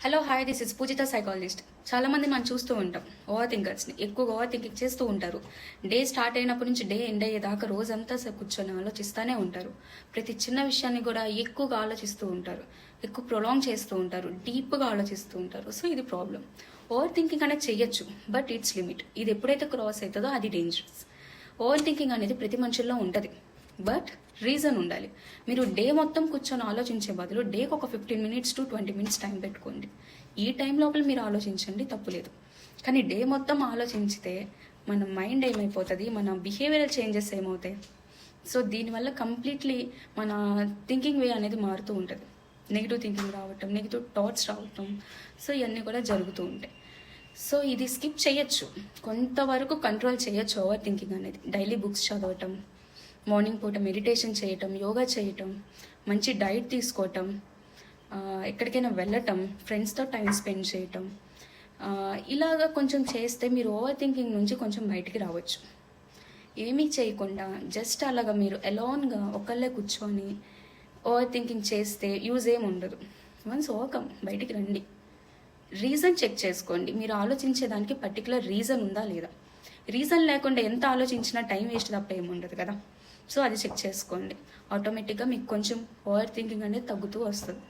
Hello hi, this is Pujitha psychologist. చాలా మంది మనం చూస్తూ ఉంటాం ఓవర్ థింకర్స్ని. ఎక్కువగా ఓవర్ థింకింగ్ చేస్తూ ఉంటారు. డే స్టార్ట్ అయినప్పటి నుంచి డే ఎండ్ అయ్యేదాకా రోజంతా కూర్చొని ఆలోచిస్తూనే ఉంటారు. ప్రతి చిన్న విషయాన్ని కూడా ఎక్కువగా ఆలోచిస్తూ ఉంటారు, ఎక్కువ ప్రొలాంగ్ చేస్తూ ఉంటారు, డీప్గా ఆలోచిస్తూ ఉంటారు. సో ఇది ప్రాబ్లం. ఓవర్ థింకింగ్ అనేది చెయ్యొచ్చు, బట్ ఇట్స్ లిమిట్. ఇది ఎప్పుడైతే క్రాస్ అవుతుందో అది డేంజరస్. ఓవర్ థింకింగ్ అనేది ప్రతి మనుషుల్లో ఉంటుంది, బట్ రీజన్ ఉండాలి. మీరు డే మొత్తం కూర్చొని ఆలోచించే బదులు డేకి ఒక 15 మినిట్స్ టు 20 మినిట్స్ టైం పెట్టుకోండి. ఈ టైం లోపల మీరు ఆలోచించండి, తప్పులేదు. కానీ డే మొత్తం ఆలోచించితే మన మైండ్ ఏమైపోతుంది, మన బిహేవియరల్ చేంజెస్ ఏమవుతాయి. సో దీనివల్ల కంప్లీట్లీ మన థింకింగ్ వే అనేది మారుతూ ఉంటుంది. నెగిటివ్ థింకింగ్ రావటం, నెగిటివ్ థాట్స్ రావటం, సో ఇవన్నీ కూడా జరుగుతూ ఉంటాయి. సో ఇది స్కిప్ చేయొచ్చు, కొంతవరకు కంట్రోల్ చేయొచ్చు ఓవర్ థింకింగ్ అనేది. డైలీ బుక్స్ చదవటం, మార్నింగ్ పూట మెడిటేషన్ చేయటం, యోగా చేయటం, మంచి డైట్ తీసుకోవటం, ఎక్కడికైనా వెళ్ళటం, ఫ్రెండ్స్తో టైం స్పెండ్ చేయటం, ఇలాగా కొంచెం చేస్తే మీరు ఓవర్ థింకింగ్ నుంచి కొంచెం బయటికి రావచ్చు. ఏమీ చేయకుండా జస్ట్ అలాగా మీరు అలోన్గా ఒకళ్ళే కూర్చొని ఓవర్ థింకింగ్ చేస్తే యూజ్ ఏమి ఉండదు. వన్స్ ఓవర్కమ్, బయటికి రండి. రీజన్ చెక్ చేసుకోండి. మీరు ఆలోచించేదానికి పర్టికులర్ రీజన్ ఉందా లేదా. రీజన్ లేకుండా ఎంత ఆలోచించినా టైం వేస్ట్ తప్ప ఏముండదు కదా. సో అది చెక్ చేసుకోండి. ఆటోమేటిక్గా మీకు కొంచెం ఓవర్ థింకింగ్ అనేది తగ్గుతూ వస్తుంది.